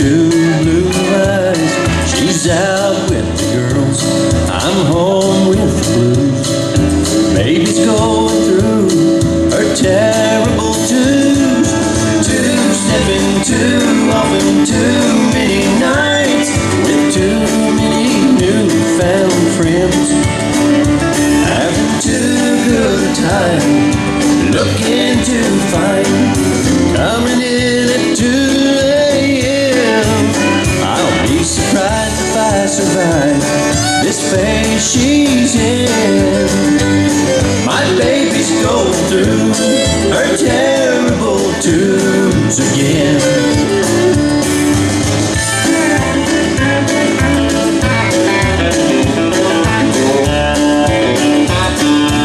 two blue eyes. She's out with the girls, I'm home with the blues. Baby's going through her terrible twos. Two-stepping too often, too many nights with too many newfound friends. Having too good a time, looking to find, coming in at 2 a.m. I'll be surprised if I survive this phase she's in. My baby's going through her terrible twos again.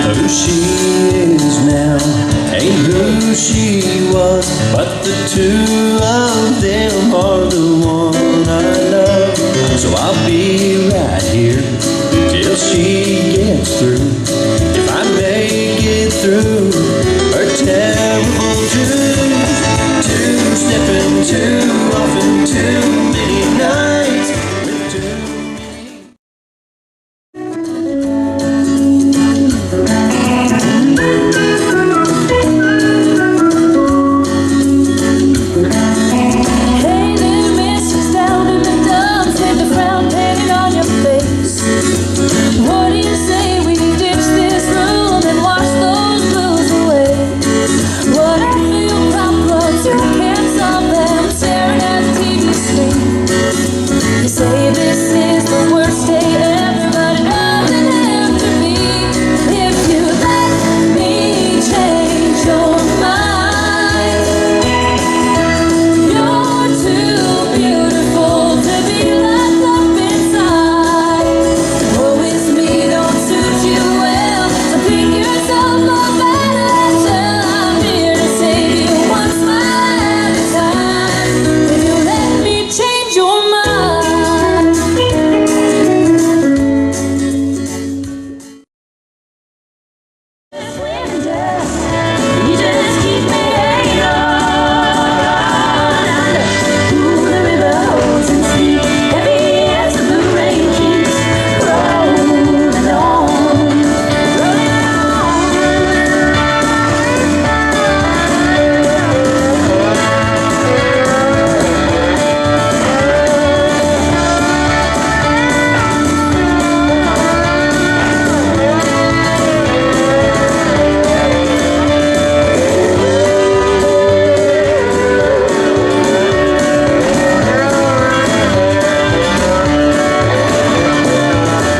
Who she is now ain't who she was, but the two of them are the one I love. So I'll be right here till she gets through. If I make it through her terrible twos, two-stepping too often, too many nights with too many. Hey there, missus, down in the dumps with the frown painted on your face. What do you say we ditch this room and wash those blues away? What I feel problems, you can't solve them, staring at the TV screen. You say this is the worst day ever, but it doesn't have to be. If you let me change your mind, you're too beautiful to be locked up inside. Oh, it's me, don't suit you well, so pick yourself up and action. I'm here to save you one smile at a time. If you let me change your mind. You just keep me hanging on. Ooh, the river holds and sleep, heavy as the blue rain keeps rolling on, rolling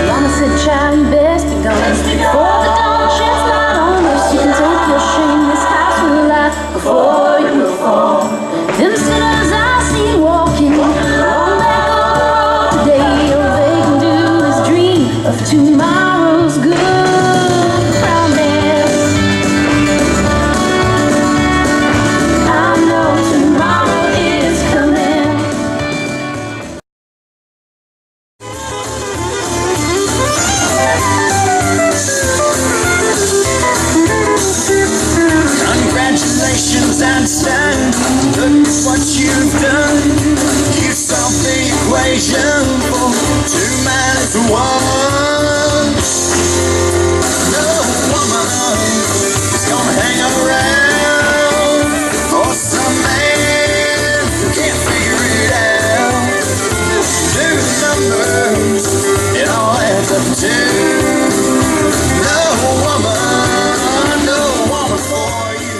Mama said, child, you best be gone before the dawn sheds light on us. You can take your shame, this house will light before you will fall. Them sinners I see walking on back on the road today. All they can do is dream of tomorrow's good promise. I know tomorrow is coming. Congratulations, Einstein, look at what you've done. You solved the equation for 2 minus 1. No woman is gonna hang around for some man who can't figure it out. Do the numbers, it all adds up to no woman for you.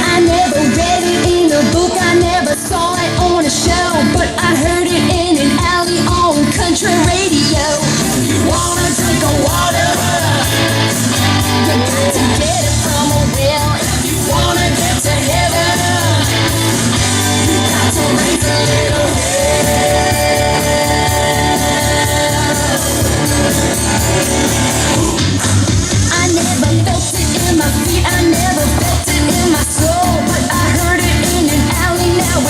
I never read it in a book, I never saw it on a show, but I heard it in an alley on country radio. You wanna drink a water? You got to get it from a well. If you wanna get to heaven, you got to raise a little hell. I never felt it in my feet, I never felt it in my soul, but I heard it in an alley now.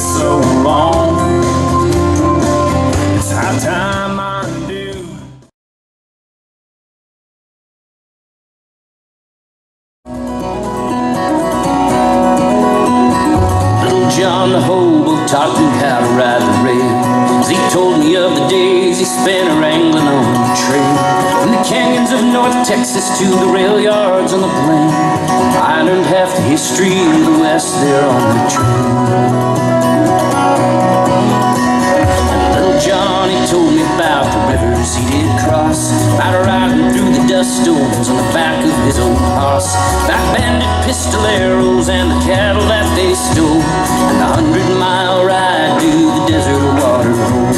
so long. It's high time I do. Little John the hobo taught me how to ride the rails. He told me of the days he spent wrangling on the trail. From the canyons of North Texas to the rail yards on the plain, I learned half the history of the West there on the trail. And little John, he told me about the rivers he did cross, about riding through the dust storms on the back of his old horse, about bandit pistoleros and the cattle that they stole, and the 100-mile ride to the desert water hole.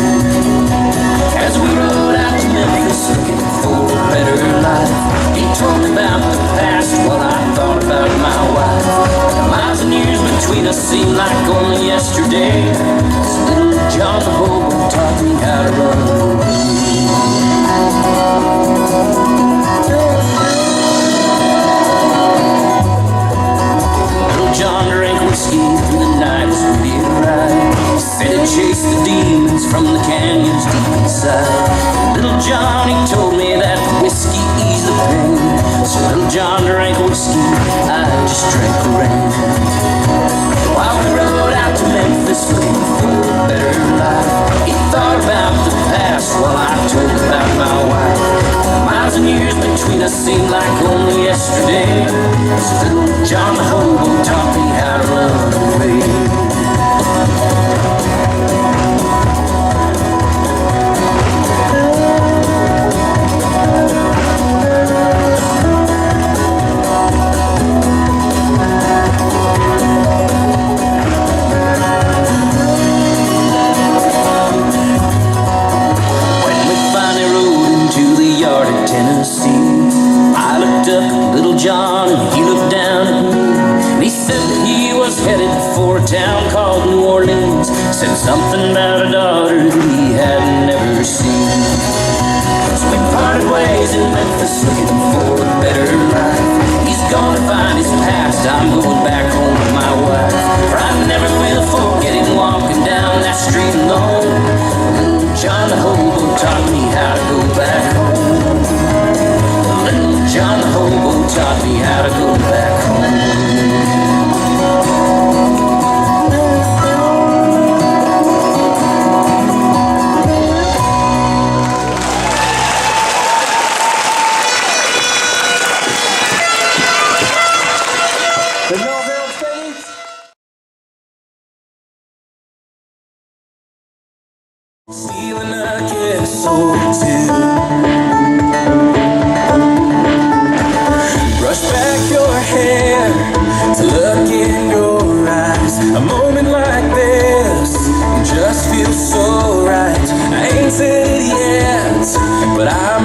As we rode out to Memphis looking for a better life, he told me about the past while I thought about my wife. The miles and years between us seemed like only yesterday. So little John the hobo taught me how to run away. Little John drank whiskey through the night as we did ride. Said he'd chase the demons from the canyons deep inside. Little John, he told me that whiskey eased the pain. So little John drank whiskey, I just drank the rain. While we rode out to Memphis looking for a better life, he thought about the past while I told about my wife. The miles and years between us seemed like only yesterday. So little John the hobo taught me how to run away. I looked up at little John and he looked down at me, and he said that he was headed for a town called New Orleans. Said something about a daughter that he had never seen. So we parted ways in Memphis looking for a better life. He's gonna find his past, I'm going back home with my wife. For I never will forget him walking down that street alone. Little John the hobo taught me how to go back home. John the hobo taught me how to go back home. Stealing a kiss or two. Brush back your hair to look in your eyes. A moment like this just feels so right. I ain't said it yet, but I